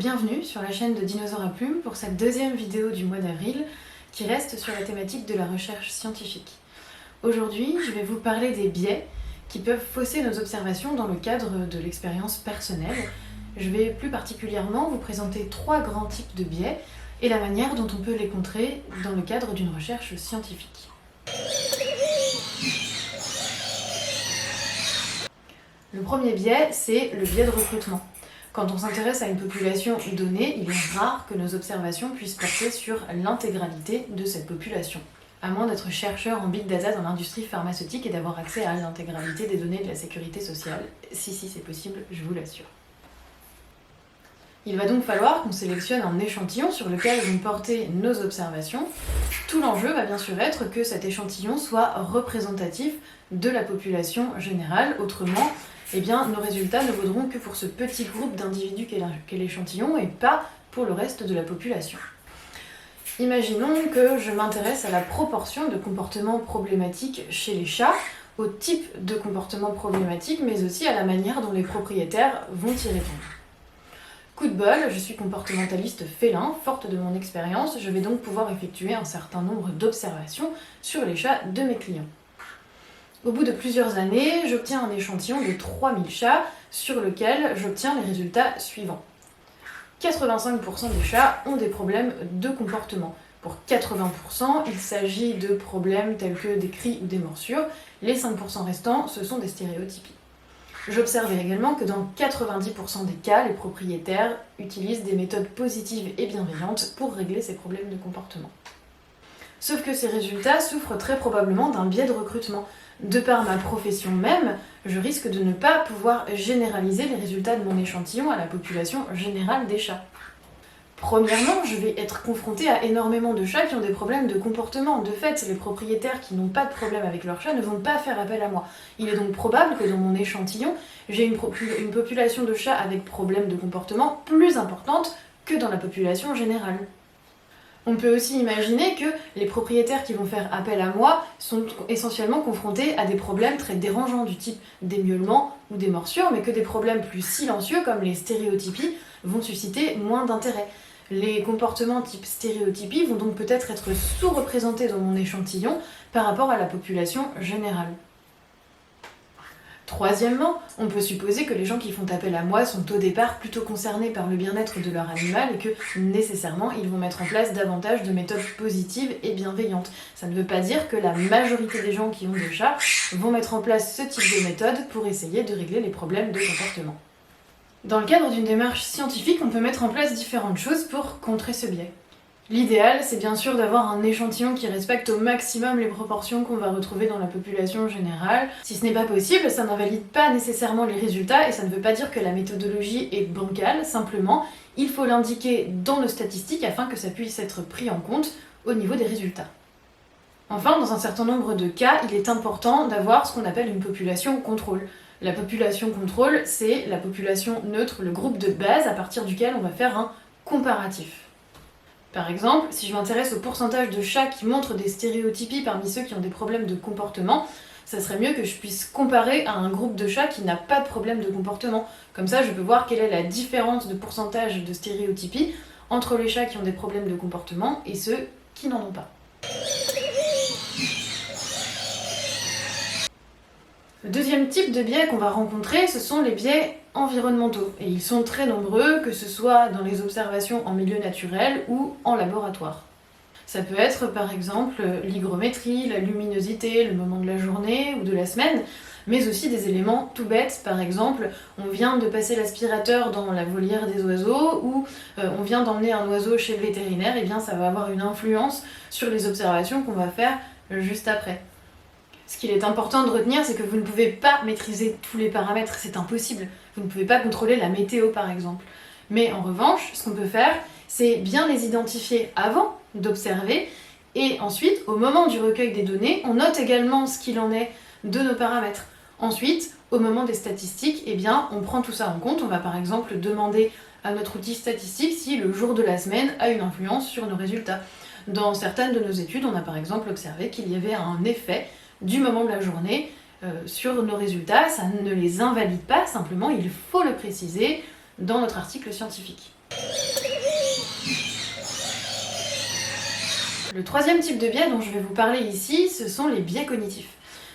bienvenue sur la chaîne de Dinosaures à Plumes pour cette deuxième vidéo du mois d'avril qui reste sur la thématique de la recherche scientifique. Aujourd'hui, je vais vous parler des biais qui peuvent fausser nos observations dans le cadre de l'expérience personnelle. Je vais plus particulièrement vous présenter 3 grands types de biais et la manière dont on peut les contrer dans le cadre d'une recherche scientifique. Le premier biais, c'est le biais de recrutement. Quand on s'intéresse à une population donnée, il est rare que nos observations puissent porter sur l'intégralité de cette population. À moins d'être chercheur en big data dans l'industrie pharmaceutique et d'avoir accès à l'intégralité des données de la sécurité sociale. Si, c'est possible, je vous l'assure. Il va donc falloir qu'on sélectionne un échantillon sur lequel vont porter nos observations. Tout l'enjeu va bien sûr être que cet échantillon soit représentatif de la population générale. Autrement, nos résultats ne vaudront que pour ce petit groupe d'individus qu'est l'échantillon et pas pour le reste de la population. Imaginons que je m'intéresse à la proportion de comportements problématiques chez les chats, au type de comportements problématiques, mais aussi à la manière dont les propriétaires vont y répondre. Coup de bol, je suis comportementaliste félin, forte de mon expérience, je vais donc pouvoir effectuer un certain nombre d'observations sur les chats de mes clients. Au bout de plusieurs années, j'obtiens un échantillon de 3000 chats sur lequel j'obtiens les résultats suivants. 85% des chats ont des problèmes de comportement. Pour 80%, il s'agit de problèmes tels que des cris ou des morsures. Les 5% restants, ce sont des stéréotypies. J'observe également que dans 90% des cas, les propriétaires utilisent des méthodes positives et bienveillantes pour régler ces problèmes de comportement. Sauf que ces résultats souffrent très probablement d'un biais de recrutement. De par ma profession même, je risque de ne pas pouvoir généraliser les résultats de mon échantillon à la population générale des chats. Premièrement, je vais être confrontée à énormément de chats qui ont des problèmes de comportement. De fait, les propriétaires qui n'ont pas de problème avec leurs chats ne vont pas faire appel à moi. Il est donc probable que dans mon échantillon, j'ai une population de chats avec problèmes de comportement plus importante que dans la population générale. On peut aussi imaginer que les propriétaires qui vont faire appel à moi sont essentiellement confrontés à des problèmes très dérangeants du type des miaulements ou des morsures, mais que des problèmes plus silencieux comme les stéréotypies vont susciter moins d'intérêt. Les comportements type stéréotypie vont donc peut-être être sous-représentés dans mon échantillon par rapport à la population générale. Troisièmement, on peut supposer que les gens qui font appel à moi sont au départ plutôt concernés par le bien-être de leur animal et que nécessairement ils vont mettre en place davantage de méthodes positives et bienveillantes. Ça ne veut pas dire que la majorité des gens qui ont des chats vont mettre en place ce type de méthode pour essayer de régler les problèmes de comportement. Dans le cadre d'une démarche scientifique, on peut mettre en place différentes choses pour contrer ce biais. L'idéal, c'est bien sûr d'avoir un échantillon qui respecte au maximum les proportions qu'on va retrouver dans la population générale. Si ce n'est pas possible, ça n'invalide pas nécessairement les résultats et ça ne veut pas dire que la méthodologie est bancale, simplement, il faut l'indiquer dans nos statistiques afin que ça puisse être pris en compte au niveau des résultats. Enfin, dans un certain nombre de cas, il est important d'avoir ce qu'on appelle une population contrôle. La population contrôle, c'est la population neutre, le groupe de base à partir duquel on va faire un comparatif. Par exemple, si je m'intéresse au pourcentage de chats qui montrent des stéréotypies parmi ceux qui ont des problèmes de comportement, ça serait mieux que je puisse comparer à un groupe de chats qui n'a pas de problème de comportement. Comme ça, je peux voir quelle est la différence de pourcentage de stéréotypies entre les chats qui ont des problèmes de comportement et ceux qui n'en ont pas. Le deuxième type de biais qu'on va rencontrer, ce sont les biais environnementaux. Et ils sont très nombreux, que ce soit dans les observations en milieu naturel ou en laboratoire. Ça peut être par exemple l'hygrométrie, la luminosité, le moment de la journée ou de la semaine, mais aussi des éléments tout bêtes. Par exemple, on vient de passer l'aspirateur dans la volière des oiseaux ou on vient d'emmener un oiseau chez le vétérinaire, et bien ça va avoir une influence sur les observations qu'on va faire juste après. Ce qu'il est important de retenir, c'est que vous ne pouvez pas maîtriser tous les paramètres, c'est impossible. Vous ne pouvez pas contrôler la météo par exemple. Mais en revanche, ce qu'on peut faire, c'est bien les identifier avant d'observer et ensuite, au moment du recueil des données, on note également ce qu'il en est de nos paramètres. Ensuite, au moment des statistiques, on prend tout ça en compte. On va par exemple demander à notre outil statistique si le jour de la semaine a une influence sur nos résultats. Dans certaines de nos études, on a par exemple observé qu'il y avait un effet du moment de la journée sur nos résultats. Ça ne les invalide pas, simplement il faut le préciser dans notre article scientifique. Le troisième type de biais dont je vais vous parler ici, ce sont les biais cognitifs.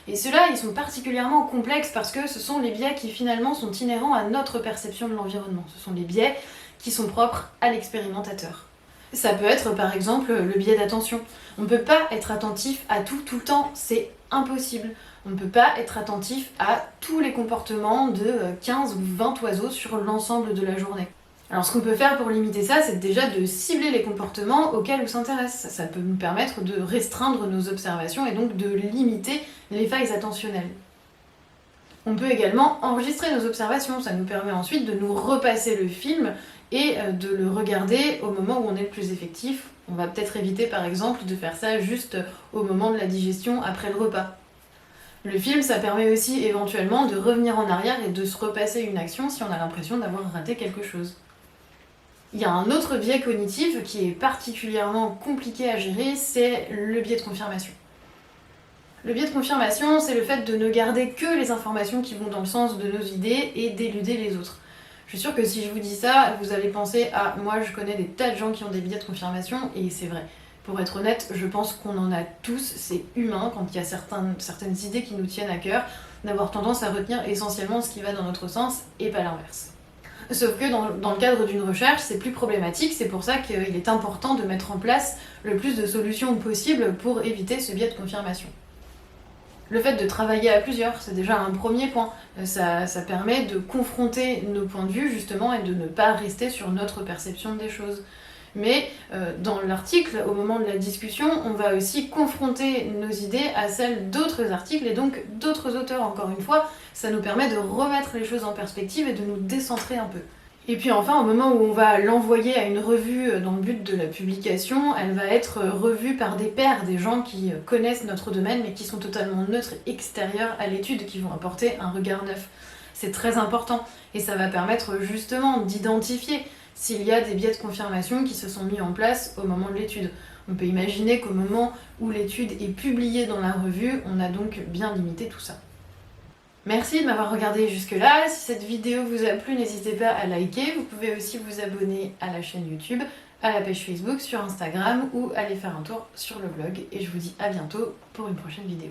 Et ceux-là, ils sont particulièrement complexes parce que ce sont les biais qui finalement sont inhérents à notre perception de l'environnement. Ce sont les biais qui sont propres à l'expérimentateur. Ça peut être par exemple le biais d'attention. On ne peut pas être attentif à tout le temps, c'est impossible. On ne peut pas être attentif à tous les comportements de 15 ou 20 oiseaux sur l'ensemble de la journée. Alors ce qu'on peut faire pour limiter ça, c'est déjà de cibler les comportements auxquels on s'intéresse. Ça peut nous permettre de restreindre nos observations et donc de limiter les failles attentionnelles. On peut également enregistrer nos observations, ça nous permet ensuite de nous repasser le film et de le regarder au moment où on est le plus effectif. On va peut-être éviter par exemple de faire ça juste au moment de la digestion après le repas. Le film, ça permet aussi éventuellement de revenir en arrière et de se repasser une action si on a l'impression d'avoir raté quelque chose. Il y a un autre biais cognitif qui est particulièrement compliqué à gérer, c'est le biais de confirmation. Le biais de confirmation, c'est le fait de ne garder que les informations qui vont dans le sens de nos idées et d'éluder les autres. Je suis sûre que si je vous dis ça, vous allez penser « Ah, moi je connais des tas de gens qui ont des biais de confirmation » et c'est vrai. Pour être honnête, je pense qu'on en a tous, c'est humain quand il y a certaines idées qui nous tiennent à cœur, d'avoir tendance à retenir essentiellement ce qui va dans notre sens et pas l'inverse. Sauf que dans le cadre d'une recherche, c'est plus problématique, c'est pour ça qu'il est important de mettre en place le plus de solutions possibles pour éviter ce biais de confirmation. Le fait de travailler à plusieurs, c'est déjà un premier point. Ça permet de confronter nos points de vue justement et de ne pas rester sur notre perception des choses. Mais dans l'article, au moment de la discussion, on va aussi confronter nos idées à celles d'autres articles et donc d'autres auteurs. Encore une fois, ça nous permet de remettre les choses en perspective et de nous décentrer un peu. Et puis enfin, au moment où on va l'envoyer à une revue dans le but de la publication, elle va être revue par des pairs, des gens qui connaissent notre domaine mais qui sont totalement neutres et extérieurs à l'étude, qui vont apporter un regard neuf. C'est très important et ça va permettre justement d'identifier s'il y a des biais de confirmation qui se sont mis en place au moment de l'étude. On peut imaginer qu'au moment où l'étude est publiée dans la revue, on a donc bien limité tout ça. Merci de m'avoir regardé jusque-là. Si cette vidéo vous a plu, n'hésitez pas à liker. Vous pouvez aussi vous abonner à la chaîne YouTube, à la page Facebook, sur Instagram ou aller faire un tour sur le blog. Et je vous dis à bientôt pour une prochaine vidéo.